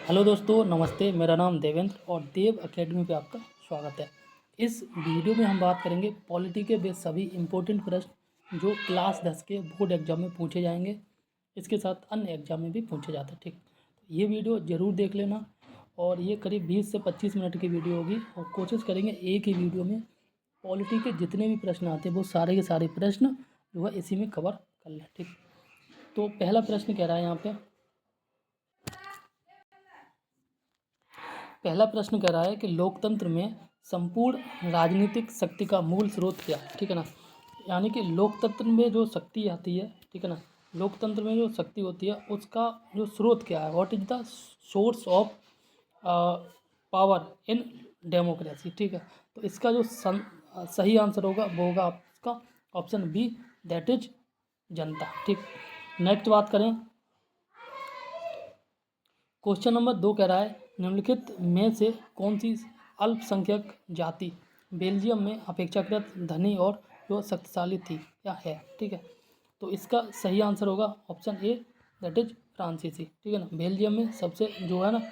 Hello दोस्तों, नमस्ते। मेरा नाम देवेंद्र और देव एकेडमी पे आपका स्वागत है। इस वीडियो में हम बात करेंगे पॉलिटी के बेस सभी इम्पोर्टेंट प्रश्न जो क्लास 10 के बोर्ड एग्जाम में पूछे जाएंगे। इसके साथ अन्य एग्जाम में भी पूछे जाते हैं। ठीक, तो ये वीडियो ज़रूर देख लेना और ये करीब 20 से 25 मिनट की वीडियो होगी और कोशिश करेंगे एक ही वीडियो में पॉलिटी के जितने भी प्रश्न आते हैं वो सारे के सारे प्रश्न जो है इसी में कवर कर लें। ठीक, तो पहला प्रश्न कह रहा है यहाँ पे, पहला प्रश्न कह रहा है कि लोकतंत्र में संपूर्ण राजनीतिक शक्ति का मूल स्रोत क्या है। ठीक है ना, यानी कि लोकतंत्र में जो शक्ति आती है, ठीक है ना, लोकतंत्र में जो शक्ति होती है उसका जो स्रोत क्या है, what is the source of power in democracy. ठीक है, तो इसका जो सही आंसर होगा वो होगा आपका ऑप्शन बी, दैट इज जनता। ठीक, नेक्स्ट बात करें, क्वेश्चन नंबर 2 कह रहा है निम्नलिखित में से कौन सी अल्पसंख्यक जाति बेल्जियम में अपेक्षाकृत धनी और जो शक्तिशाली थी या है। ठीक है, तो इसका सही आंसर होगा ऑप्शन ए, दैट इज फ्रांसीसी। ठीक है ना, बेल्जियम में सबसे जो है ना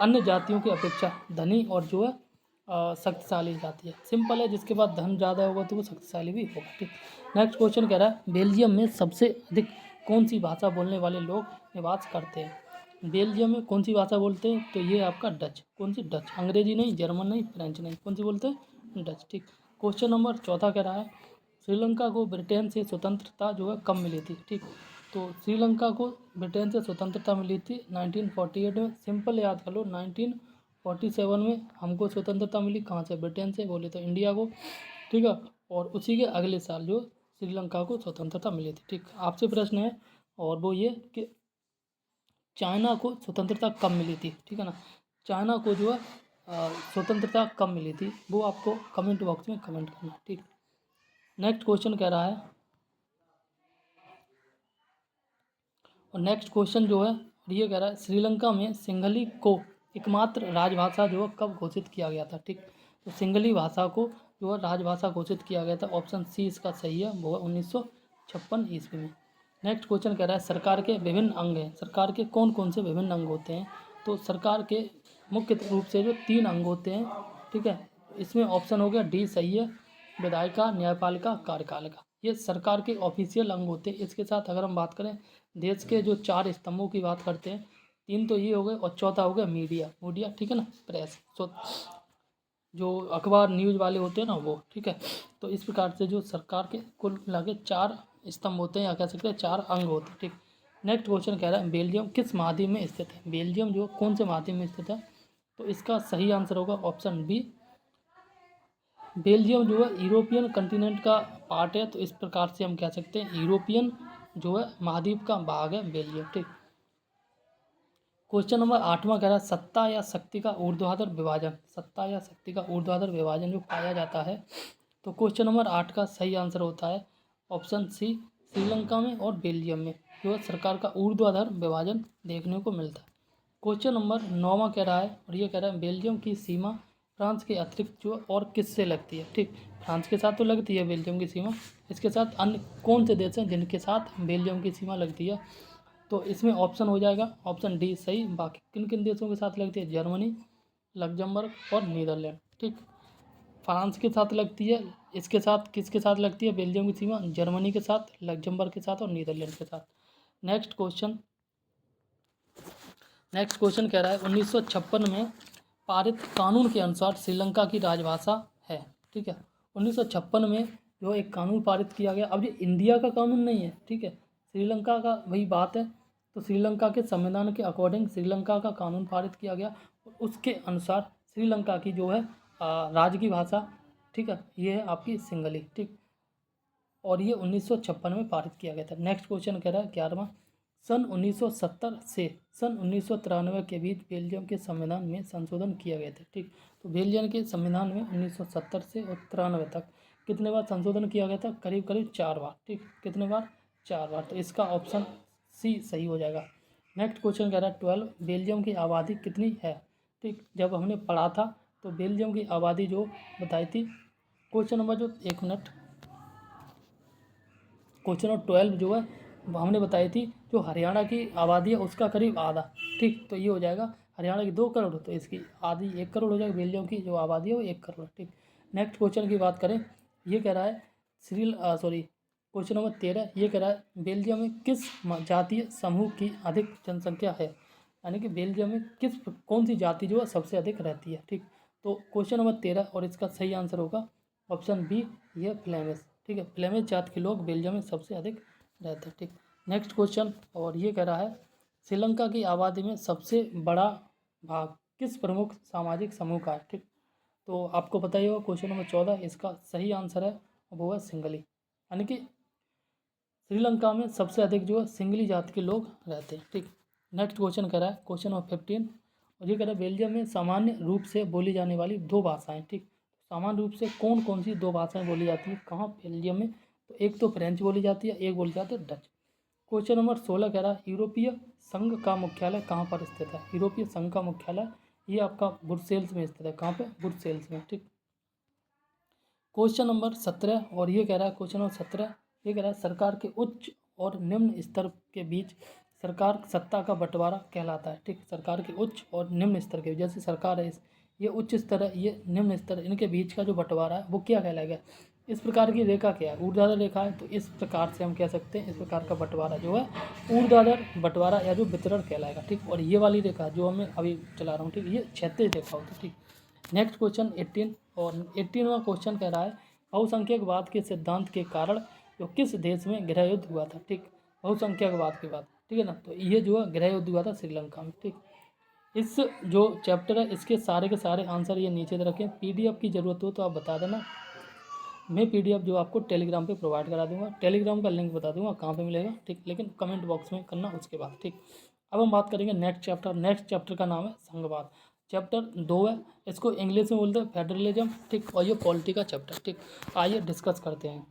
अन्य जातियों की अपेक्षा धनी और जो है शक्तिशाली जाति है। सिंपल है, जिसके पास धन ज़्यादा होगा तो वो शक्तिशाली भी होगा। ठीक, नेक्स्ट क्वेश्चन कह रहा है बेल्जियम में सबसे अधिक कौन सी भाषा बोलने वाले लोग निवास करते हैं। बेल्जियम में कौन सी भाषा बोलते हैं, तो ये आपका डच। कौन सी? डच। अंग्रेजी नहीं, जर्मन नहीं, फ्रेंच नहीं, कौन सी बोलते हैं? डच। ठीक, क्वेश्चन नंबर 4 कह रहा है श्रीलंका को ब्रिटेन से स्वतंत्रता जो है कब मिली थी। ठीक, तो श्रीलंका को ब्रिटेन से स्वतंत्रता मिली थी 1948 में। सिंपल याद कर लो, 1947 में हमको स्वतंत्रता मिली कहाँ से? ब्रिटेन से। बोले तो इंडिया को। ठीक है, और उसी के अगले साल जो श्रीलंका को स्वतंत्रता मिली थी। ठीक, आपसे प्रश्न है और वो ये कि चाइना को स्वतंत्रता कब मिली थी। ठीक है ना, चाइना को जो है स्वतंत्रता कब मिली थी वो आपको कमेंट बॉक्स में कमेंट करना। ठीक, नेक्स्ट क्वेश्चन कह रहा है, और नेक्स्ट क्वेश्चन जो है ये कह रहा है श्रीलंका में सिंघली को एकमात्र राजभाषा जो है कब घोषित किया गया था। ठीक, तो सिंघली भाषा को जो है राजभाषा घोषित किया गया था, ऑप्शन सी इसका सही है, वो है 1956 ईस्वी में। नेक्स्ट क्वेश्चन कह रहा है सरकार के विभिन्न अंग हैं। सरकार के कौन कौन से विभिन्न अंग होते हैं, तो सरकार के मुख्य रूप से जो 3 अंग होते हैं। ठीक है, इसमें ऑप्शन हो गया डी सही है, विधायिका, न्यायपालिका, कार्यपालिका। ये सरकार के ऑफिशियल अंग होते हैं। इसके साथ अगर हम बात करें देश के जो 4 स्तंभों की बात करते हैं, 3 तो ये हो गए और चौथा हो गया मीडिया। ठीक है ना, प्रेस, जो अखबार न्यूज़ वाले होते हैं ना वो। ठीक है, तो इस प्रकार से जो सरकार के कुल मिला के 4 स्तंभ होते हैं या कह सकते हैं 4 अंग होते हैं। ठीक, नेक्स्ट क्वेश्चन कह रहा है बेल्जियम किस महाद्वीप में स्थित है। बेल्जियम जो कौन से महाद्वीप में स्थित है, तो इसका सही आंसर होगा ऑप्शन बी, बेल्जियम जो है यूरोपियन कंटिनेंट का पार्ट है, तो इस प्रकार से हम कह सकते हैं यूरोपियन जो है महाद्वीप का भाग है बेल्जियम। ठीक, क्वेश्चन नंबर 8वां कह रहा है सत्ता या शक्ति का ऊर्ध्वाधर विभाजन। सत्ता या शक्ति का ऊर्ध्वाधर विभाजन जो पाया जाता है, तो क्वेश्चन नंबर 8 का सही आंसर होता है ऑप्शन सी, श्रीलंका में और बेल्जियम में जो है सरकार का ऊर्ध्वाधर विभाजन देखने को मिलता है। क्वेश्चन नंबर 9वां कह रहा है, और ये कह रहा है बेल्जियम की सीमा फ्रांस के अतिरिक्त जो और किससे लगती है। ठीक, फ्रांस के साथ तो लगती है बेल्जियम की सीमा, इसके साथ अन्य कौन से देश हैं जिनके साथ बेल्जियम की सीमा लगती है, तो इसमें ऑप्शन हो जाएगा ऑप्शन डी सही। बाकी किन किन देशों के साथ लगती है? जर्मनी, लग्जमबर्ग और नीदरलैंड। ठीक, फ्रांस के साथ लगती है, इसके साथ किसके साथ लगती है बेल्जियम की सीमा? जर्मनी के साथ, लग्जमबर्ग के साथ और नीदरलैंड के साथ। नेक्स्ट क्वेश्चन कह रहा है 1956 में पारित कानून के अनुसार श्रीलंका की राजभाषा है। ठीक है, 1956 में जो एक कानून पारित किया गया, अब ये इंडिया का कानून नहीं है। ठीक है, श्रीलंका का वही बात है, तो श्रीलंका के संविधान के अकॉर्डिंग श्रीलंका का कानून पारित किया गया और उसके अनुसार श्रीलंका की जो है राज्य की भाषा, ठीक है, ये है आपकी सिंगली। ठीक, और ये 1956 में पारित किया गया था। नेक्स्ट क्वेश्चन कह रहा है 11वां, सन 1970 से सन 1993 के बीच बेल्जियम के संविधान में संशोधन किया गया था। ठीक, तो बेल्जियम के संविधान में 1970 से और 93 तक कितने बार संशोधन किया गया था? करीब करीब 4 बार। ठीक, कितने बार? 4 बार, तो इसका ऑप्शन सी सही हो जाएगा। नेक्स्ट क्वेश्चन कह रहा है 12, बेल्जियम की आबादी कितनी है। ठीक, जब हमने पढ़ा था तो बेल्जियम की आबादी जो बताई थी, क्वेश्चन नंबर जो 1 मिनट, क्वेश्चन नंबर 12 जो है हमने बताई थी जो हरियाणा की आबादी है उसका करीब आधा। ठीक, तो ये हो जाएगा हरियाणा की 2 करोड़, तो इसकी आधी 1 करोड़ हो जाएगी। बेल्जियम की जो आबादी है वो 1 करोड़। ठीक, नेक्स्ट क्वेश्चन की बात करें, ये कह रहा है क्वेश्चन नंबर 13, ये कह रहा है बेल्जियम में किस जातीय समूह की अधिक जनसंख्या है, यानी कि बेल्जियम में कौन सी जाति जो है सबसे अधिक रहती है। ठीक, तो क्वेश्चन नंबर 13 और इसका सही आंसर होगा ऑप्शन बी, ये फ्लेमिश। ठीक है, फ्लेमिश जात के लोग बेल्जियम में सबसे अधिक रहते हैं। ठीक, नेक्स्ट क्वेश्चन, और ये कह रहा है श्रीलंका की आबादी में सबसे बड़ा भाग किस प्रमुख सामाजिक समूह का है। ठीक, तो आपको पता ही होगा क्वेश्चन नंबर 14, इसका सही आंसर है वो है सिंगली, यानी कि श्रीलंका में सबसे अधिक जो है सिंगली जाति के लोग रहते हैं। ठीक, नेक्स्ट क्वेश्चन कह रहा है क्वेश्चन नंबर 15, और ये कह रहा है बेल्जियम में सामान्य रूप से बोली जाने वाली 2 भाषाएं। ठीक, सामान्य रूप से कौन कौन सी 2 भाषाएं बोली जाती है कहाँ बेल्जियम में, तो एक तो फ्रेंच बोली जाती है, एक बोली जाती है डच। क्वेश्चन नंबर 16 कह रहा है यूरोपीय संघ का मुख्यालय कहाँ पर स्थित है। यूरोपीय संघ का मुख्यालय ये आपका ब्रुसेल्स में स्थित है। कहाँ पे, ब्रुसेल्स में। ठीक, क्वेश्चन नंबर 17, और ये कह रहा है क्वेश्चन नंबर 17, ये कह रहा है सरकार के उच्च और निम्न स्तर के बीच सरकार सत्ता का बंटवारा कहलाता है। ठीक, सरकार के उच्च और निम्न स्तर के, जैसे सरकार है ये उच्च स्तर है, ये निम्न स्तर, इनके बीच का जो बंटवारा है वो क्या कहलाएगा। इस प्रकार की रेखा क्या है, ऊर्ध्वाधर रेखा है, तो इस प्रकार से हम कह सकते हैं इस प्रकार का बंटवारा जो है ऊर्ध्वाधर बंटवारा या जो वितरण कहलाएगा। ठीक, और ये वाली रेखा जो मैं अभी चला रहा हूँ, ठीक, ये क्षैतिज रेखा होती है। ठीक, नेक्स्ट क्वेश्चन 18, और 18वां क्वेश्चन कह रहा है बहुसंख्यकवाद के सिद्धांत के कारण जो किस देश में गृह युद्ध हुआ था। ठीक, बहुसंख्यकवाद के बाद, ठीक है ना, तो ये जो है गृह युद्ध हुआ था श्रीलंका में। ठीक, इस जो चैप्टर है इसके सारे के सारे आंसर ये नीचे दे रखें, पीडीएफ की ज़रूरत हो तो आप बता देना, मैं पीडीएफ जो आपको टेलीग्राम पे प्रोवाइड करा दूंगा, टेलीग्राम का लिंक बता दूंगा कहाँ पे मिलेगा। ठीक, लेकिन कमेंट बॉक्स में करना उसके बाद। ठीक, अब हम बात करेंगे नेक्स्ट चैप्टर। नेक्स्ट चैप्टर का नाम है संघवाद, चैप्टर 2 है, इसको इंग्लिश में बोलते हैं फेडरलिज्म। ठीक, और ये पॉलिटी का चैप्टर। ठीक, आइए डिस्कस करते हैं।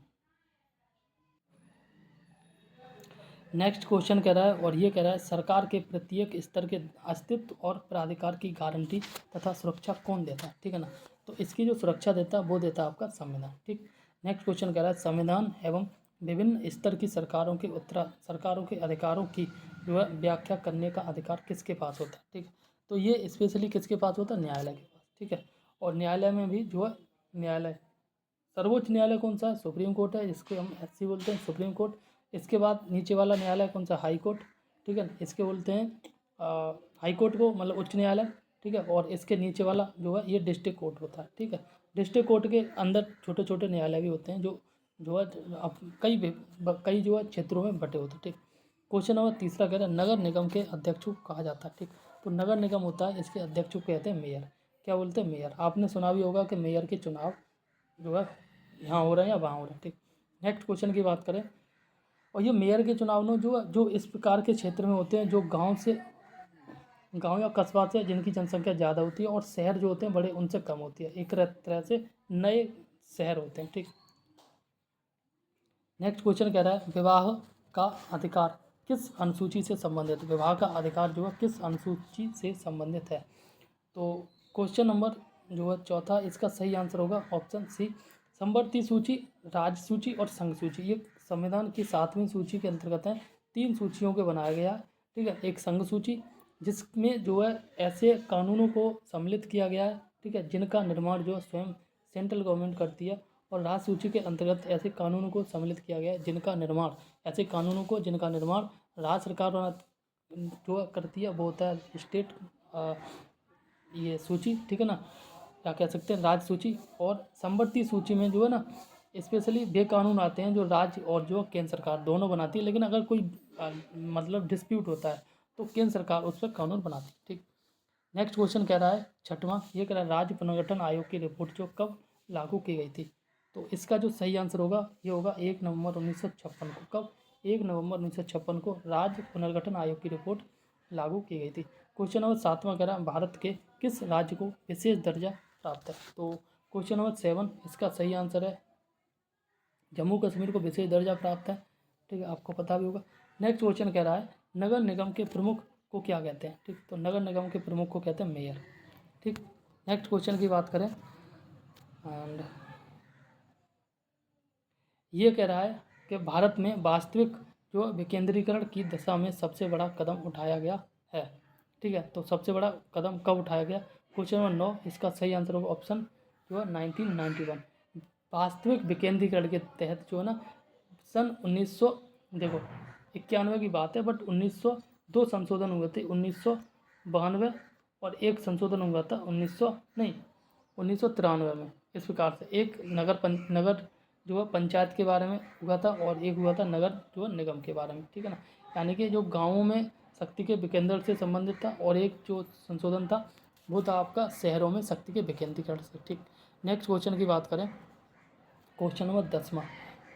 नेक्स्ट क्वेश्चन कह रहा है, और ये कह रहा है सरकार के प्रत्येक स्तर के अस्तित्व और प्राधिकार की गारंटी तथा सुरक्षा कौन देता है। ठीक है ना, तो इसकी जो सुरक्षा देता है वो देता है आपका संविधान। ठीक, नेक्स्ट क्वेश्चन कह रहा है संविधान एवं विभिन्न स्तर की सरकारों के अधिकारों की जो है व्याख्या करने का अधिकार किसके पास होता है। ठीक, तो ये स्पेशली किसके पास होता है, न्यायालय के पास। ठीक है, और न्यायालय में भी जो है न्यायालय, सर्वोच्च न्यायालय कौन सा है, सुप्रीम कोर्ट है, जिसको हम एससी बोलते हैं, सुप्रीम कोर्ट। इसके बाद नीचे वाला न्यायालय कौन सा, हाई कोर्ट। ठीक है, इसके बोलते हैं हाई कोर्ट को, मतलब उच्च न्यायालय। ठीक है, और इसके नीचे वाला जो है ये डिस्ट्रिक्ट कोर्ट होता है। ठीक है, डिस्ट्रिक्ट कोर्ट के अंदर छोटे छोटे न्यायालय भी होते हैं जो है अब कई जो है क्षेत्रों में बटे होते हैं। ठीक, क्वेश्चन नंबर 3 कह रहा है नगर निगम के अध्यक्ष को कहा जाता है। ठीक, तो नगर निगम होता है, इसके अध्यक्ष को कहते हैं मेयर। क्या बोलते हैं, मेयर। आपने सुना भी होगा कि मेयर के चुनाव जो है यहाँ हो रहे हैं या वहाँ हो रहे हैं। ठीक, नेक्स्ट क्वेश्चन की बात करें, और ये मेयर के चुनाव में जो इस प्रकार के क्षेत्र में होते हैं जो गांव या कस्बा से जिनकी जनसंख्या ज़्यादा होती है, और शहर जो होते हैं बड़े उनसे कम होती है, एक तरह से नए शहर होते हैं। ठीक, नेक्स्ट क्वेश्चन कह रहा है विवाह का अधिकार किस अनुसूची से संबंधित है। विवाह का अधिकार जो है किस अनुसूची से संबंधित है, तो क्वेश्चन नंबर जो है 4, इसका सही आंसर होगा ऑप्शन सी, संवर्ती सूची, राज्य सूची और संघ सूची। ये संविधान की 7वीं सूची के अंतर्गत है, 3 सूचियों के बनाया गया है। ठीक है, एक संघ सूची जिसमें जो है ऐसे कानूनों को सम्मिलित किया गया है, ठीक है, जिनका निर्माण जो है स्वयं सेंट्रल गवर्नमेंट करती है, और राज्य सूची के अंतर्गत ऐसे कानूनों को सम्मिलित किया गया है जिनका निर्माण राज्य सरकार जो करती है वो होता है स्टेट ये सूची। ठीक है ना, क्या कह सकते हैं, राज्य सूची। और संवर्ती सूची में जो है ना स्पेशली वे कानून आते हैं जो राज्य और जो केंद्र सरकार दोनों बनाती है, लेकिन अगर कोई मतलब डिस्प्यूट होता है तो केंद्र सरकार उस पर कानून बनाती है। ठीक, नेक्स्ट क्वेश्चन कह रहा है 6वां, ये कह रहा है राज्य पुनर्गठन आयोग की रिपोर्ट जो कब लागू की गई थी, तो इसका जो सही आंसर होगा ये होगा 1 नवंबर 1956 को। कब, 1 नवंबर 1956 को राज्य पुनर्गठन आयोग की रिपोर्ट लागू की गई थी। क्वेश्चन नंबर 7वां कह रहा है भारत के किस राज्य को विशेष दर्जा प्राप्त है, तो क्वेश्चन नंबर 7 इसका सही आंसर है जम्मू कश्मीर को विशेष दर्जा प्राप्त है। ठीक है, आपको पता भी होगा। नेक्स्ट क्वेश्चन कह रहा है नगर निगम के प्रमुख को क्या कहते हैं। ठीक, तो नगर निगम के प्रमुख को कहते हैं मेयर। ठीक, नेक्स्ट क्वेश्चन की बात करें, एंड ये कह रहा है कि भारत में वास्तविक जो विकेंद्रीकरण की दिशा में सबसे बड़ा कदम उठाया गया है। ठीक है। तो सबसे बड़ा कदम कब उठाया गया? क्वेश्चन नंबर 9, इसका सही आंसर होगा ऑप्शन जो है 1991। वास्तविक विकेंद्रीकरण के तहत जो है ना सन 1900, देखो 91 की बात है, बट 1902 संशोधन हुए थे, 1992, और एक संशोधन हुआ था 1993 में। इस प्रकार से एक नगर जो है पंचायत के बारे में हुआ था, और एक हुआ था नगर जो है निगम के बारे में, ठीक है ना। यानी कि जो गाँवों में शक्ति के विकेंद्र से संबंधित था, और एक जो संशोधन था वो था आपका शहरों में शक्ति के विकेंद्रीकरण से, ठीक। नेक्स्ट क्वेश्चन की बात करें, क्वेश्चन नंबर 10वां।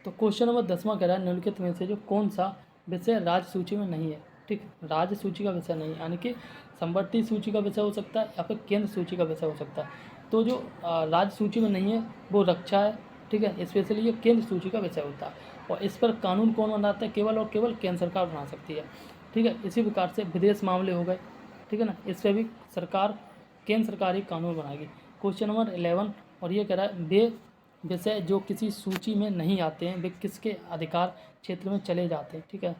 तो क्वेश्चन नंबर 10वां कह रहा है निम्नलिखित में से जो कौन सा विषय राज्य सूची में नहीं है, ठीक। राज्य सूची का विषय नहीं है, यानी कि संवर्ती सूची का विषय हो सकता है या फिर केंद्र सूची का विषय हो सकता है। तो जो राज्य सूची में नहीं है वो रक्षा है, ठीक है। स्पेशली ये केंद्र सूची का विषय होता है, और इस पर कानून कौन बनाता है? केवल और केवल केंद्र सरकार बना सकती है, ठीक है। इसी प्रकार से विदेश मामले हो गए, ठीक है ना, इस पर भी सरकार, केंद्र सरकार ही कानून बनाएगी। क्वेश्चन नंबर 11, और ये कह रहा है वे विषय जो किसी सूची में नहीं आते हैं वे किसके अधिकार क्षेत्र में चले जाते हैं, ठीक है।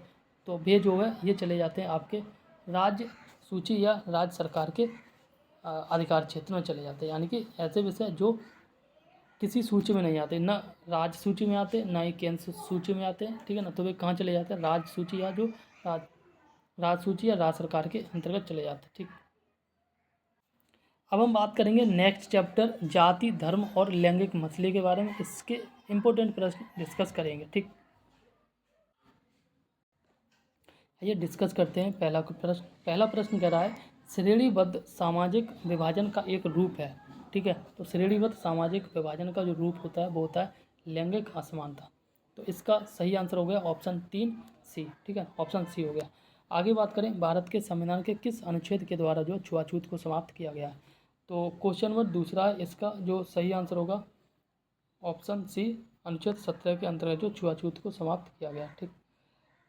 तो वे जो है ये चले जाते हैं आपके राज्य सूची या राज्य सरकार के अधिकार क्षेत्र में चले जाते हैं, यानी कि ऐसे विषय जो किसी सूची में नहीं आते, ना राज्य सूची में आते ना ही केंद्र सूची में आते हैं, ठीक है ना। तो वे कहाँ चले जाते हैं? राज्य सूची या जो राज्य सूची या राज्य सरकार के अंतर्गत चले जाते हैं, ठीक। अब हम बात करेंगे नेक्स्ट चैप्टर जाति धर्म और लैंगिक मसले के बारे में, इसके इम्पोर्टेंट प्रश्न डिस्कस करेंगे, ठीक। ये डिस्कस करते हैं। पहला प्रश्न कह रहा है श्रेणीबद्ध सामाजिक विभाजन का एक रूप है, ठीक है। तो श्रेणीबद्ध सामाजिक विभाजन का जो रूप होता है वो होता है लैंगिक असमानता। तो इसका सही आंसर हो गया ऑप्शन 3 सी, ठीक है, ऑप्शन सी हो गया। आगे बात करें भारत के संविधान के किस अनुच्छेद के द्वारा जो छुआछूत को समाप्त किया गया है? तो क्वेश्चन नंबर दूसरा है, इसका जो सही आंसर होगा ऑप्शन सी, अनुच्छेद 17 के अंतर्गत जो छुआछूत को समाप्त किया गया, ठीक।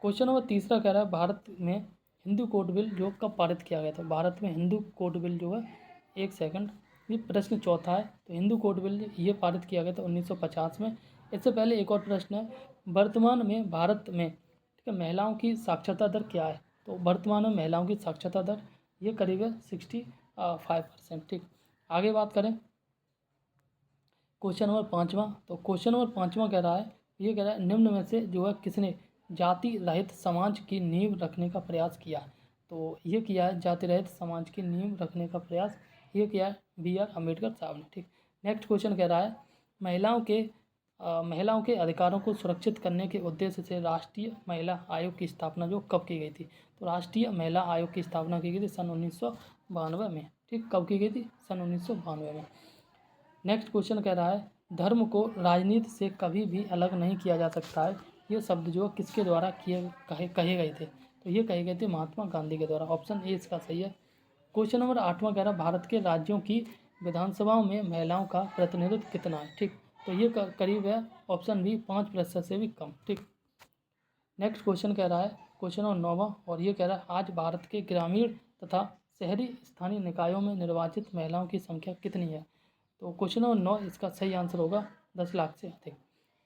क्वेश्चन नंबर तीसरा कह रहा है भारत में हिंदू कोड बिल जो कब पारित किया गया था? भारत में हिंदू कोड बिल जो है, एक सेकंड, ये प्रश्न चौथा है। तो हिंदू कोड बिल ये पारित किया गया था 1950 में। इससे पहले एक और प्रश्न है, वर्तमान में भारत में, ठीक है, महिलाओं की साक्षरता दर क्या है? तो वर्तमान में महिलाओं की साक्षरता दर ये करीब है 65%, ठीक। आगे बात करें क्वेश्चन नंबर 5वां। तो क्वेश्चन नंबर 5वां कह रहा है, ये कह रहा है निम्न में से जो है किसने जाति रहित समाज की नींव रखने का प्रयास किया? तो ये किया है जाति रहित समाज की नींव रखने का प्रयास, ये किया है BR अम्बेडकर साहब ने, ठीक। नेक्स्ट क्वेश्चन कह रहा है महिलाओं के अधिकारों को सुरक्षित करने के उद्देश्य से राष्ट्रीय महिला आयोग की स्थापना जो कब की गई थी? तो राष्ट्रीय महिला आयोग की स्थापना की गई थी सन 1992 में, ठीक। कब की गई थी? सन 1992 में। नेक्स्ट क्वेश्चन कह रहा है धर्म को राजनीति से कभी भी अलग नहीं किया जा सकता है, ये शब्द जो किसके द्वारा कहे गए थे? तो ये कहे गए थे महात्मा गांधी के द्वारा। ऑप्शन ए इसका सही है। क्वेश्चन नंबर 8वां कह रहा है भारत के राज्यों की विधानसभाओं में महिलाओं का प्रतिनिधित्व कितना है? ठीक, तो ये करीब है ऑप्शन बी 5% से भी कम, ठीक। नेक्स्ट क्वेश्चन कह रहा है क्वेश्चन नंबर 9वां, और ये कह रहा है आज भारत के ग्रामीण तथा शहरी स्थानीय निकायों में निर्वाचित महिलाओं की संख्या कितनी है? तो क्वेश्चन नंबर 9 इसका सही आंसर होगा 10 लाख से अधिक।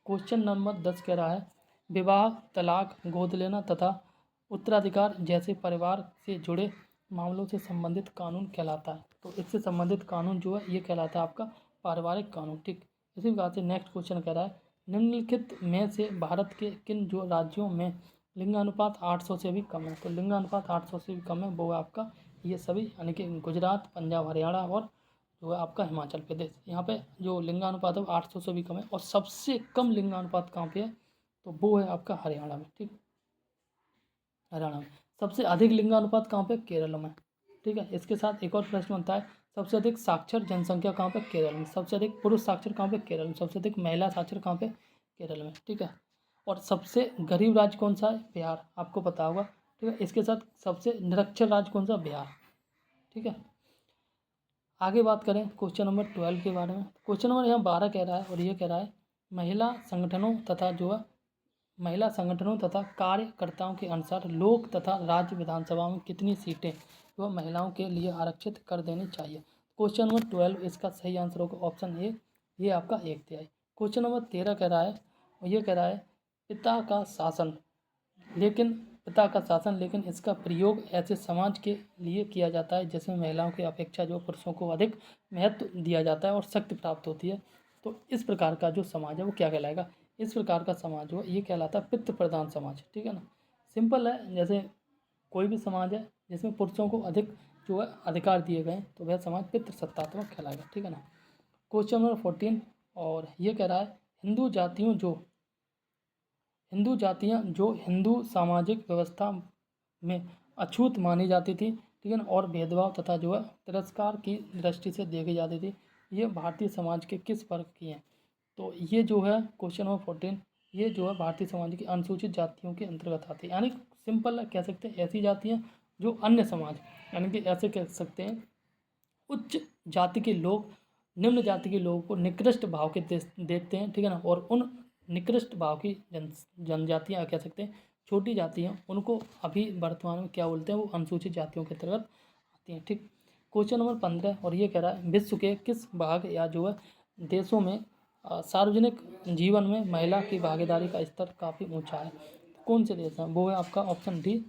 क्वेश्चन नंबर 10 कह रहा है विवाह, तलाक, गोद लेना तथा उत्तराधिकार जैसे परिवार से जुड़े मामलों से संबंधित कानून कहलाता है। तो इससे संबंधित कानून जो है ये कहलाता है आपका पारिवारिक कानून, ठीक। इसी प्रकार से नेक्स्ट क्वेश्चन कह रहा है निम्नलिखित में से भारत के किन जो राज्यों में लिंगानुपात 800 से भी कम है? तो लिंगानुपात 800 से भी कम है वो है आपका ये सभी, यानी कि गुजरात, पंजाब, हरियाणा और जो है आपका हिमाचल प्रदेश। यहाँ पे जो लिंगानुपात है वो 800 से भी कम है, और सबसे कम लिंगानुपात कहाँ पे है? तो वो है आपका हरियाणा में, ठीक। हरियाणा में सबसे अधिक लिंगानुपात कहाँ पे? केरल में, ठीक है। इसके साथ एक और प्रश्न बनता है सबसे अधिक साक्षर जनसंख्या कहाँ पे? केरल में। सबसे अधिक पुरुष साक्षर कहाँ पे? केरल में। सबसे अधिक महिला साक्षर कहाँ पे? केरल में, ठीक है। और सबसे गरीब राज्य कौन सा है? बिहार, आपको पता होगा, ठीक है। इसके साथ सबसे निरक्षर राज्य कौन सा? बिहार, ठीक है। आगे बात करें क्वेश्चन नंबर 12 के बारे में। क्वेश्चन नंबर यहाँ 12 कह रहा है, और ये कह रहा है महिला संगठनों तथा कार्यकर्ताओं के अनुसार लोक तथा राज्य विधानसभा में कितनी सीटें जो महिलाओं के लिए आरक्षित कर देनी चाहिए? क्वेश्चन नंबर 12 इसका सही आंसर होगा ऑप्शन ए, ये आपका 1/3। क्वेश्चन नंबर 13 कह रहा है, और ये कह रहा है पिता का शासन लेकिन पिता का शासन, लेकिन इसका प्रयोग ऐसे समाज के लिए किया जाता है जिसमें महिलाओं की अपेक्षा जो पुरुषों को अधिक महत्व दिया जाता है और शक्ति प्राप्त होती है। तो इस प्रकार का जो समाज है वो क्या कहलाएगा? इस प्रकार का समाज जो है ये कहलाता है पितृ प्रधान समाज, ठीक है ना। सिंपल है, जैसे कोई भी समाज है जिसमें पुरुषों को अधिक जो है अधिकार दिए गए तो वह समाज पितृ सत्तात्मक कहलाएगा, ठीक है ना। क्वेश्चन नंबर 14 और ये कह रहा है हिंदू जातियाँ जो हिंदू सामाजिक व्यवस्था में अछूत मानी जाती थी, ठीक है ना, और भेदभाव तथा जो है तिरस्कार की दृष्टि से देखी जाती थी, ये भारतीय समाज के किस वर्ग की हैं? तो ये जो है क्वेश्चन नंबर 14, ये जो है भारतीय समाज की अनुसूचित जातियों के अंतर्गत आती है। यानी सिंपल कह सकते हैं ऐसी जातियाँ जो अन्य समाज, यानी कि ऐसे कह सकते हैं उच्च जाति के लोग निम्न जाति के लोगों को निकृष्ट भाव के देखते हैं, ठीक है ना, और उन निकृष्ट भाव की जनजातियाँ कह सकते हैं छोटी जातियाँ, उनको अभी वर्तमान में क्या बोलते हैं, वो अनुसूचित जातियों के अंतर्गत आती हैं, ठीक। क्वेश्चन नंबर 15 और ये कह रहा है विश्व के किस भाग या जो है देशों में सार्वजनिक जीवन में महिला की भागीदारी का स्तर काफ़ी ऊंचा है? कौन से देश हैं? वो है आपका ऑप्शन डी,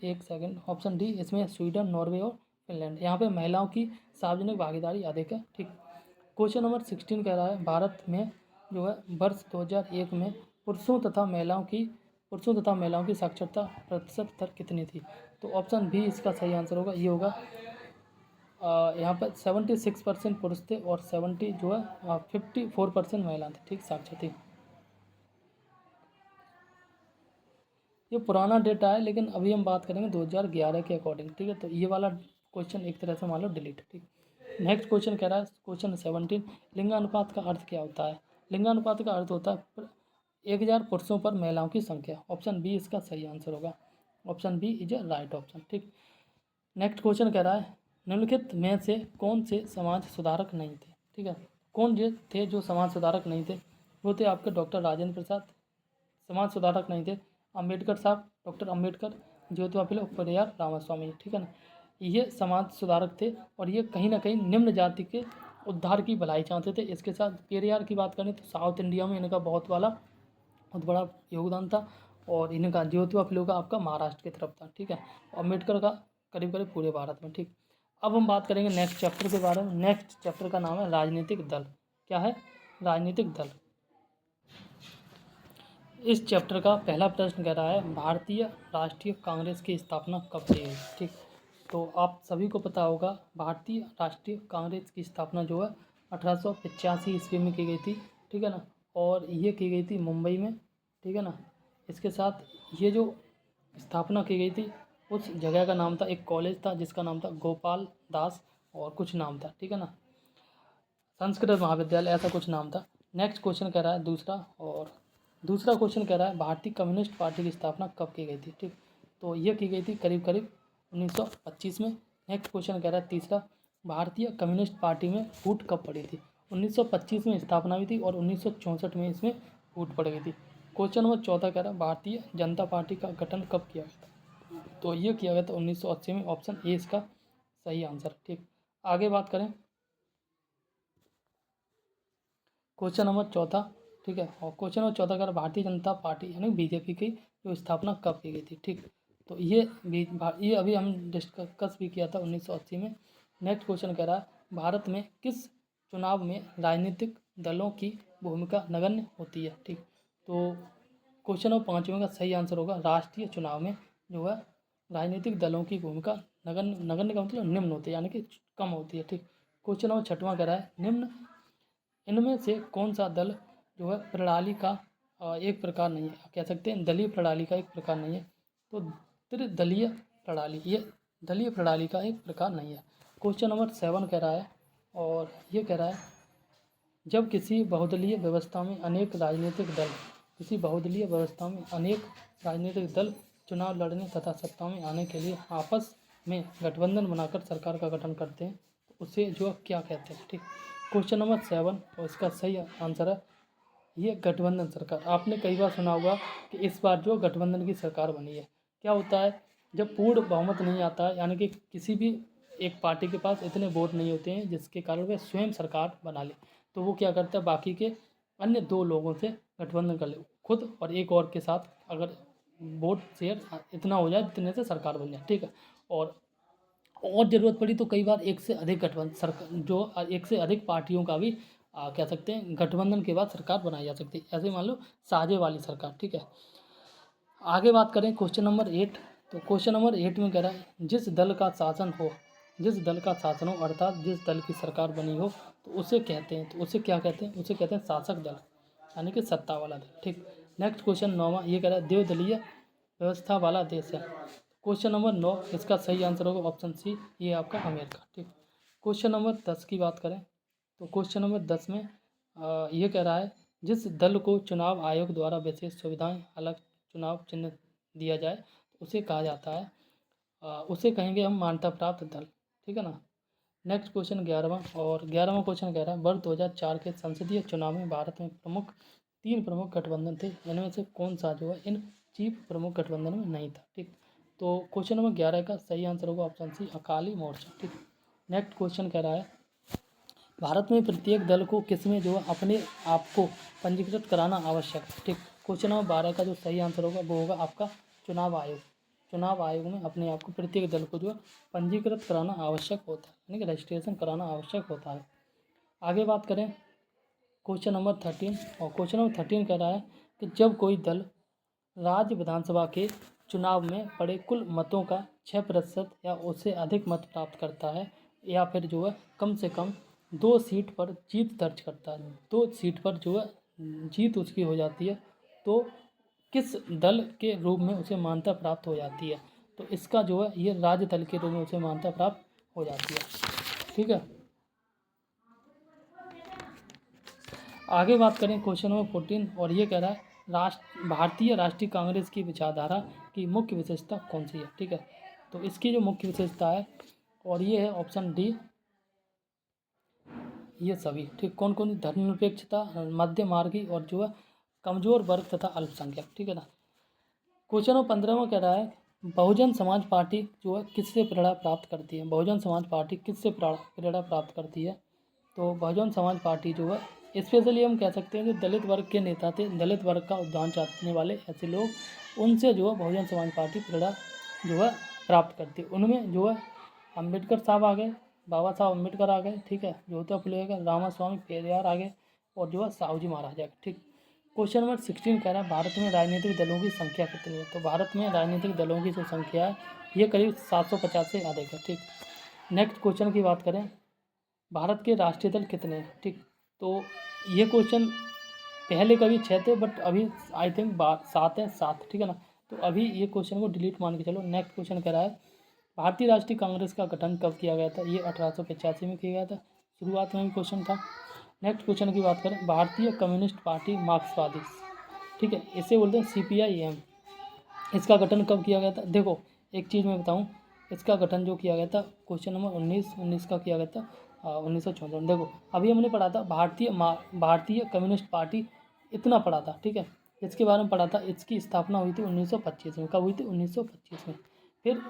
एक सेकंड, ऑप्शन डी, इसमें स्वीडन, नॉर्वे और फिनलैंड। यहाँ पे महिलाओं की सार्वजनिक भागीदारी अधिक है, ठीक। क्वेश्चन नंबर 16 कह रहा है भारत में जो है वर्ष 2001 में पुरुषों तथा महिलाओं की साक्षरता प्रतिशत दर कितनी थी? तो ऑप्शन बी इसका सही आंसर होगा, ये होगा यहाँ पर 76% पुरुष थे और 54% महिला थे, ठीक, साक्षर थी। ये पुराना डेटा है लेकिन अभी हम बात करेंगे 2011 के अकॉर्डिंग, ठीक है। तो ये वाला क्वेश्चन एक तरह से मान लो डिलीट, ठीक। नेक्स्ट क्वेश्चन कह रहा है क्वेश्चन 17, लिंगानुपात का अर्थ क्या होता है? लिंगानुपात का अर्थ होता है 1000 पुरुषों पर महिलाओं की संख्या। ऑप्शन बी इसका सही आंसर होगा, option B is a right option, ठीक। नेक्स्ट क्वेश्चन कह रहा है निम्नलिखित में से कौन से समाज सुधारक नहीं थे? ठीक है, कौन जो थे जो समाज सुधारक नहीं थे? वो थे आपके डॉक्टर राजेंद्र प्रसाद, समाज सुधारक नहीं थे, अम्बेडकर साहब, डॉक्टर अम्बेडकर, ज्योतिबा फुले, पेरियार रामास्वामी, ठीक है ना। ये समाज सुधारक थे और ये कहीं ना कहीं निम्न जाति के उद्धार की भलाई चाहते थे। इसके साथ पेरियार की बात करें तो साउथ इंडिया में इनका बहुत बड़ा योगदान था और इनका ज्योतिबा फुले का आपका महाराष्ट्र की तरफ था, ठीक है, अम्बेडकर का करीब करीब पूरे भारत में, ठीक। अब हम बात करेंगे नेक्स्ट चैप्टर के बारे में। नेक्स्ट चैप्टर का नाम है राजनीतिक दल। क्या है? राजनीतिक दल। इस चैप्टर का पहला प्रश्न कह रहा है भारतीय राष्ट्रीय कांग्रेस की स्थापना कब की गई? ठीक, तो आप सभी को पता होगा भारतीय राष्ट्रीय कांग्रेस की स्थापना जो है 1885 ईस्वी में की गई थी, ठीक है ना, और ये की गई थी मुंबई में, ठीक है ना। इसके साथ ये जो स्थापना की गई थी उस जगह का नाम था, एक कॉलेज था जिसका नाम था गोपाल दास और कुछ नाम था, ठीक है ना, संस्कृत महाविद्यालय ऐसा कुछ नाम था। नेक्स्ट क्वेश्चन कह रहा है दूसरा क्वेश्चन कह रहा है भारतीय कम्युनिस्ट पार्टी की स्थापना कब की गई थी? ठीक, तो ये की गई थी करीब करीब 1925 में। नेक्स्ट क्वेश्चन कह रहा है तीसरा भारतीय कम्युनिस्ट पार्टी में फूट कब पड़ी थी? 1925 में स्थापना हुई थी और 1964 में इसमें फूट पड़ गई थी। क्वेश्चन नंबर 14 कह रहा है भारतीय जनता पार्टी का गठन कब किया गया था? तो ये किया गया था 1980 में, ऑप्शन ए इसका सही आंसर, ठीक। आगे बात करें क्वेश्चन नंबर 14, ठीक है, और क्वेश्चन नंबर 14 का भारतीय जनता पार्टी यानी बीजेपी की जो स्थापना कब की गई थी? ठीक, तो ये अभी हम डिस्कस भी किया था 1980 में। नेक्स्ट क्वेश्चन कह रहा है भारत में किस चुनाव में राजनीतिक दलों की भूमिका नगण्य होती है? ठीक, तो क्वेश्चन नंबर 5 का सही आंसर होगा राष्ट्रीय चुनाव में जो है राजनीतिक दलों की भूमिका नगण्य का मतलब निम्न होती है यानी कि कम होती है, ठीक। क्वेश्चन नंबर 6 कह रहा है इनमें से कौन सा दल जो है प्रणाली का एक प्रकार नहीं है? कह सकते हैं दलीय प्रणाली का एक प्रकार नहीं है, तो त्रिदलीय प्रणाली, ये दलीय प्रणाली का एक प्रकार नहीं है। क्वेश्चन नंबर 7 कह रहा है और ये कह रहा है जब किसी बहुदलीय व्यवस्था में अनेक राजनीतिक दल चुनाव लड़ने तथा सत्ता में आने के लिए आपस में गठबंधन बनाकर सरकार का गठन करते हैं तो उसे जो क्या कहते हैं? ठीक, क्वेश्चन नंबर 7 और इसका सही आंसर है ये गठबंधन सरकार। आपने कई बार सुना होगा कि इस बार जो गठबंधन की सरकार बनी है। क्या होता है जब पूर्ण बहुमत नहीं आता है यानी कि किसी भी एक पार्टी के पास इतने वोट नहीं होते हैं जिसके कारण वह स्वयं सरकार बना ले, तो वो क्या करता है बाकी के अन्य 2 लोगों से गठबंधन कर ले, खुद और एक और के साथ अगर वोट शेयर इतना हो जाए जितने से सरकार बन जाए, ठीक है। और ज़रूरत पड़ी तो कई बार एक से अधिक गठबंधन सरकार जो एक से अधिक पार्टियों का भी कह सकते हैं गठबंधन के बाद सरकार बनाई जा सकती है, ऐसे मान लो साझे वाली सरकार, ठीक है। आगे बात करें क्वेश्चन नंबर 8। तो क्वेश्चन नंबर 8 में कह रहा है जिस दल का शासन हो, अर्थात जिस दल की सरकार बनी हो तो उसे कहते हैं, तो उसे क्या कहते हैं, उसे कहते हैं शासक दल, यानी कि सत्ता वाला दल, ठीक। नेक्स्ट क्वेश्चन 9वां, ये कह रहा है देवदलीय व्यवस्था वाला देश है। क्वेश्चन नंबर 9, इसका सही आंसर होगा ऑप्शन सी, ये आपका अमेरिका, ठीक। क्वेश्चन नंबर 10 की बात करें तो क्वेश्चन नंबर 10 में ये कह रहा है जिस दल को चुनाव आयोग द्वारा विशेष सुविधाएं अलग चुनाव चिन्ह दिया जाए तो उसे कहा जाता है, उसे कहेंगे हम मान्यता प्राप्त दल, ठीक है ना। नेक्स्ट क्वेश्चन 11वां, और 11वां क्वेश्चन कह रहा है वर्ष 2004 के संसदीय चुनाव में भारत में तीन प्रमुख गठबंधन थे, इनमें से कौन सा जो है इन चीफ प्रमुख गठबंधन में नहीं था, ठीक। तो क्वेश्चन नंबर 11 का सही आंसर होगा ऑप्शन सी, अकाली मोर्चा, ठीक। नेक्स्ट क्वेश्चन कह रहा है भारत में प्रत्येक दल को किसमें जो है अपने आप को पंजीकृत कराना आवश्यक है, ठीक। क्वेश्चन नंबर 12 का जो सही आंसर होगा वो होगा आपका चुनाव आयोग। चुनाव आयोग में अपने आप को प्रत्येक दल को जो है पंजीकृत कराना आवश्यक होता है, यानी कि रजिस्ट्रेशन कराना आवश्यक होता है। आगे बात करें क्वेश्चन नंबर 13, और क्वेश्चन नंबर 13 कह रहा है कि जब कोई दल राज्य विधानसभा के चुनाव में पड़े कुल मतों का 6% या उससे अधिक मत प्राप्त करता है, या फिर जो है कम से कम 2 सीट पर जीत दर्ज करता है, 2 सीट पर जो है जीत उसकी हो जाती है, तो किस दल के रूप में उसे मान्यता प्राप्त हो जाती है। तो इसका जो है ये राज्य दल के रूप में उसे मान्यता प्राप्त हो जाती है, ठीक है। आगे बात करें क्वेश्चन नंबर 14, और ये कह रहा है भारतीय राष्ट्रीय कांग्रेस की विचारधारा की मुख्य विशेषता कौन सी है, ठीक है। तो इसकी जो मुख्य विशेषता है और ये है ऑप्शन डी, ये सभी, ठीक। कौन कौन, धर्मनिरपेक्षता, मध्य मार्गी और जो है कमजोर वर्ग तथा अल्पसंख्यक, ठीक है ना। क्वेश्चन नंबर 15 कह रहा है बहुजन समाज पार्टी जो है किससे प्रेरणा प्राप्त करती है, बहुजन समाज पार्टी किससे प्रेरणा प्राप्त करती है। तो बहुजन समाज पार्टी जो है स्पेशली हम कह सकते हैं जो दलित वर्ग के नेता थे, दलित वर्ग का उद्धार चाहने वाले ऐसे लोग, उनसे जो है बहुजन समाज पार्टी प्रेरणा जो है प्राप्त करती है। उनमें जो है अम्बेडकर साहब आ गए, बाबा साहब अम्बेडकर आ गए, ठीक है, ज्योतिबा फुले आ गए, रामास्वामी पेरियार आ गए, और जो है साहू जी महाराज आ गए, ठीक। क्वेश्चन नंबर 16 कह रहा है भारत में राजनीतिक दलों की संख्या कितनी है। तो भारत में राजनीतिक दलों की जो संख्या है ये करीब 750 से अधिक है, ठीक। नेक्स्ट क्वेश्चन की बात करें भारत के राष्ट्रीय दल कितने हैं, ठीक। तो ये क्वेश्चन पहले कभी 6 थे बट अभी आई थिंक 7 है, 7, ठीक है ना। तो अभी ये क्वेश्चन को डिलीट मान के चलो। नेक्स्ट क्वेश्चन कह रहा है भारतीय राष्ट्रीय कांग्रेस का गठन कब किया गया था। ये 1885 में किया गया था, शुरुआत में भी क्वेश्चन था। नेक्स्ट क्वेश्चन की बात करें भारतीय कम्युनिस्ट पार्टी मार्क्सवादी, ठीक है, इसे बोलते हैं CPIM, इसका गठन कब किया गया था। देखो एक चीज़ मैं बताऊं, इसका गठन जो किया गया था क्वेश्चन नंबर 19 का किया गया था 1954। देखो अभी हमने पढ़ा था भारतीय कम्युनिस्ट पार्टी, इतना पढ़ा था, ठीक है, इसके बारे में पढ़ा था। इसकी स्थापना हुई थी 1925 में। कब हुई थी? 1925 में। फिर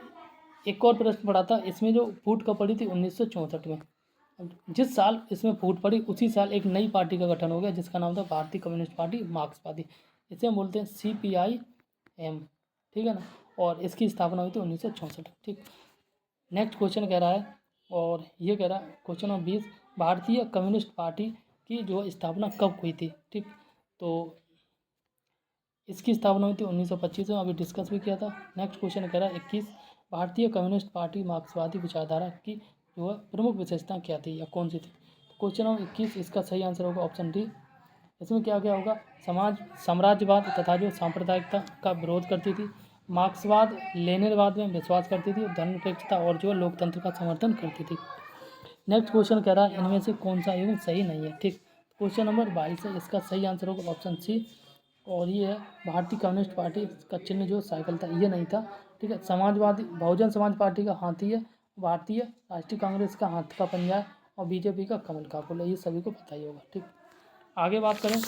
एक और प्रश्न पढ़ा था, इसमें जो फूट कब पड़ी थी 1964 में। जिस साल इसमें फूट पड़ी उसी साल एक नई पार्टी का गठन हो गया जिसका नाम था भारतीय कम्युनिस्ट पार्टी मार्क्सवादी, इसे हम बोलते हैं CPIM, ठीक है ना। और इसकी स्थापना हुई थी 1964, ठीक। नेक्स्ट क्वेश्चन कह रहा है, और ये कह रहा है क्वेश्चन नंबर 20 भारतीय कम्युनिस्ट पार्टी की जो स्थापना कब हुई थी, ठीक। तो इसकी स्थापना हुई थी 1925 में, अभी डिस्कस भी किया था। नेक्स्ट क्वेश्चन कह रहा है 21 भारतीय कम्युनिस्ट पार्टी मार्क्सवादी विचारधारा की जो है प्रमुख विशेषता क्या थी या कौन सी थी। क्वेश्चन नंबर 21 इसका सही आंसर होगा ऑप्शन डी। इसमें क्या क्या होगा, साम्राज्यवाद तथा जो सांप्रदायिकता का विरोध करती थी, मार्क्सवाद लेनिनवाद में विश्वास करती थी, धर्मनिरपेक्षता और जो लोकतंत्र का समर्थन करती थी। नेक्स्ट क्वेश्चन कह रहा है इनमें से कौन सा एवं सही नहीं है, ठीक। क्वेश्चन नंबर 22 है, इसका सही आंसर होगा ऑप्शन सी, और ये है भारतीय कम्युनिस्ट पार्टी का चिन्ह जो साइकिल था ये नहीं था, ठीक है। समाजवादी बहुजन समाज पार्टी का हाथी है, भारतीय राष्ट्रीय कांग्रेस का हाथ का पंजा है, और बीजेपी का कमल का फूल है, ये सभी को पता ही होगा, ठीक। आगे बात करें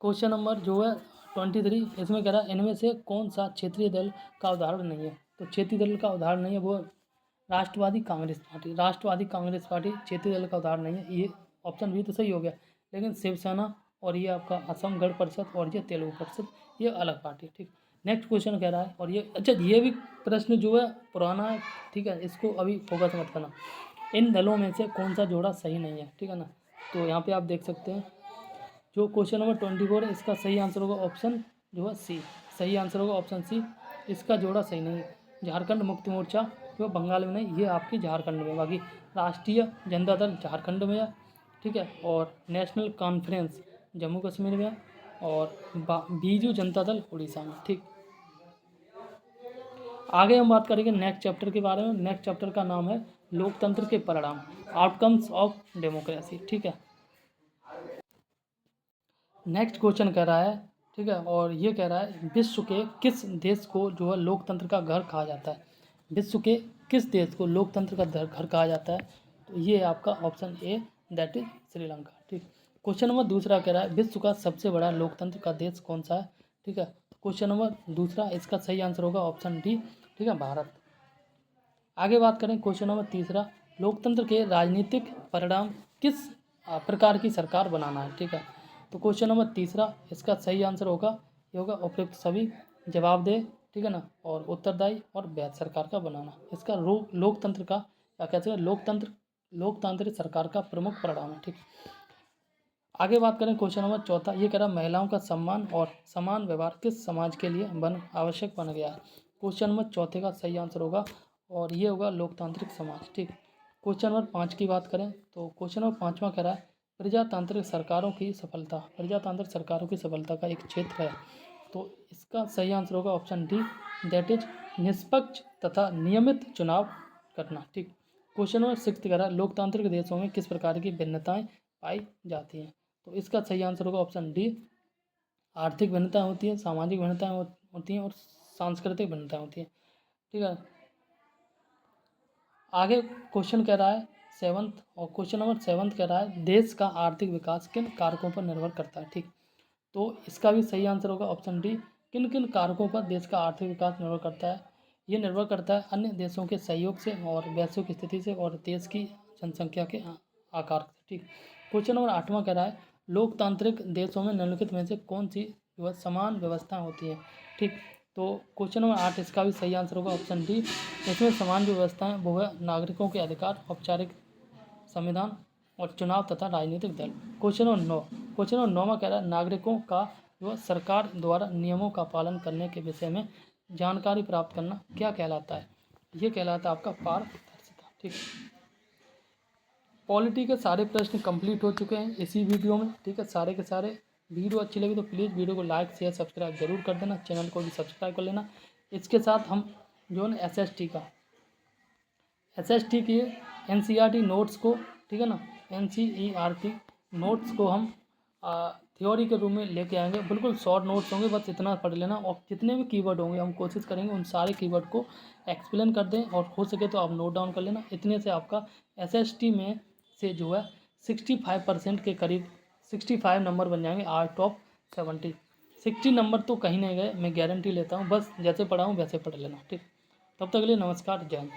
क्वेश्चन नंबर जो है 23, इसमें कह रहा है इनमें से कौन सा क्षेत्रीय दल का उदाहरण नहीं है। तो क्षेत्रीय दल का उदाहरण नहीं है वो राष्ट्रवादी कांग्रेस पार्टी, क्षेत्रीय दल का उदाहरण नहीं है। ये ऑप्शन भी तो सही हो गया, लेकिन शिवसेना और ये आपका असम गण परिषद और ये तेलुगु परिषद, ये अलग पार्टी है। ठीक, नेक्स्ट क्वेश्चन कह रहा है, और ये अच्छा ये भी प्रश्न जो है पुराना है, ठीक है, इसको अभी फोकस मत करना। इन दलों में से कौन सा जोड़ा सही नहीं है, ठीक है ना। तो यहाँ पे आप देख सकते हैं जो क्वेश्चन नंबर 24 है, इसका सही आंसर होगा ऑप्शन जो है सी, सही आंसर होगा ऑप्शन सी, इसका जोड़ा सही नहीं है। झारखंड मुक्ति मोर्चा जो बंगाल में नहीं, ये आपकी झारखंड में, बाकी राष्ट्रीय जनता दल झारखंड में है, ठीक है, और नेशनल कॉन्फ्रेंस जम्मू कश्मीर में है, और बीजू जनता दल उड़ीसा में। ठीक, आगे हम बात करेंगे नेक्स्ट चैप्टर के बारे में। नेक्स्ट चैप्टर का नाम है लोकतंत्र के परिणाम, आउटकम्स ऑफ डेमोक्रेसी। ठीक है, नेक्स्ट क्वेश्चन कह रहा है, ठीक है, और ये कह रहा है विश्व के किस देश को जो है लोकतंत्र का घर कहा जाता है, विश्व के किस देश को लोकतंत्र का घर कहा जाता है। तो ये आपका option A, that is Sri Lanka. ठीक, क्वेश्चन नंबर दूसरा कह रहा है विश्व का सबसे बड़ा लोकतंत्र का देश कौन सा है। ठीक है, क्वेश्चन नंबर दूसरा, इसका सही आंसर होगा ऑप्शन डी, ठीक है, भारत। आगे बात करें क्वेश्चन नंबर तीसरा, लोकतंत्र के राजनीतिक परिणाम किस प्रकार की सरकार बनाना है। ठीक है, तो क्वेश्चन नंबर तीसरा, इसका सही आंसर होगा ये होगा उपयुक्त सभी, जवाबदेह, ठीक है ना, और उत्तरदायी और वैध सरकार का बनाना। इसका लोकतंत्र का क्या कहते हैं, लोकतांत्रिक सरकार का प्रमुख परिणाम है। ठीक, आगे बात करें क्वेश्चन नंबर चौथा, ये कह रहा है महिलाओं का सम्मान और समान व्यवहार किस समाज के लिए आवश्यक बन गया है। क्वेश्चन नंबर चौथे का सही आंसर होगा और ये होगा लोकतांत्रिक समाज। ठीक, क्वेश्चन नंबर 5 की बात करें तो क्वेश्चन नंबर 5वां कह रहा है प्रजातांत्रिक सरकारों की सफलता, प्रजातांत्रिक सरकारों की सफलता का एक क्षेत्र है। तो इसका सही आंसर होगा ऑप्शन डी, दैट इज निष्पक्ष तथा नियमित चुनाव करना। ठीक, क्वेश्चन नंबर 6 कह रहा है लोकतांत्रिक देशों में किस प्रकार की भिन्नताएं पाई जाती हैं। तो इसका सही आंसर होगा ऑप्शन डी, आर्थिक भिन्नताएं होती है, सामाजिक भिन्नताएं होती हैं और सांस्कृतिक भिन्नताएं होती हैं। ठीक है, आगे क्वेश्चन कह रहा है सेवंथ, और क्वेश्चन नंबर 7 कह रहा है देश का आर्थिक विकास किन कारकों पर निर्भर करता है। ठीक, तो इसका भी सही आंसर होगा ऑप्शन डी, किन किन कारकों पर देश का आर्थिक विकास निर्भर करता है। ये निर्भर करता है अन्य देशों के सहयोग से और वैश्विक स्थिति से और देश की जनसंख्या के आकार से। ठीक, क्वेश्चन नंबर 8वां कह रहा है लोकतांत्रिक देशों में निम्नलिखित में से कौन सी समान व्यवस्थाएं होती हैं। ठीक, तो क्वेश्चन नंबर 8, इसका भी सही आंसर होगा ऑप्शन डी, इसमें समान जो व्यवस्थाएं वो है नागरिकों के अधिकार, औपचारिक संविधान और चुनाव तथा राजनीतिक दल। क्वेश्चन नंबर 9, क्वेश्चन नंबर 9 कह रहा है नागरिकों का जो सरकार द्वारा नियमों का पालन करने के विषय में जानकारी प्राप्त करना क्या कहलाता है। ये कहलाता है आपका पारदर्शिता। ठीक, पॉलिटी के सारे प्रश्न कंप्लीट हो चुके हैं इसी वीडियो में। ठीक है, सारे के सारे। वीडियो अच्छी लगी तो प्लीज़ वीडियो को लाइक शेयर सब्सक्राइब जरूर कर देना, चैनल को भी सब्सक्राइब कर लेना। इसके साथ हम जो है एसएसटी की एनसीईआरटी नोट्स को, ठीक है ना, एनसीईआरटी नोट्स को हम थ्योरी के रूप में लेके आएंगे। बिल्कुल शॉर्ट नोट्स होंगे, बस इतना पढ़ लेना, और जितने भी कीवर्ड होंगे हम कोशिश करेंगे उन सारे कीवर्ड को एक्सप्लेन कर दें, और हो सके तो आप नोट डाउन कर लेना। इतने से आपका एसएसटी में से जो है 65% के करीब 65 नंबर बन जाएंगे आउट ऑफ 70। 60 नंबर तो कहीं नहीं गए, मैं गारंटी लेता हूँ। बस जैसे पढ़ा हूँ वैसे पढ़ लेना। ठीक, तब तक के लिए नमस्कार, जय हिंद।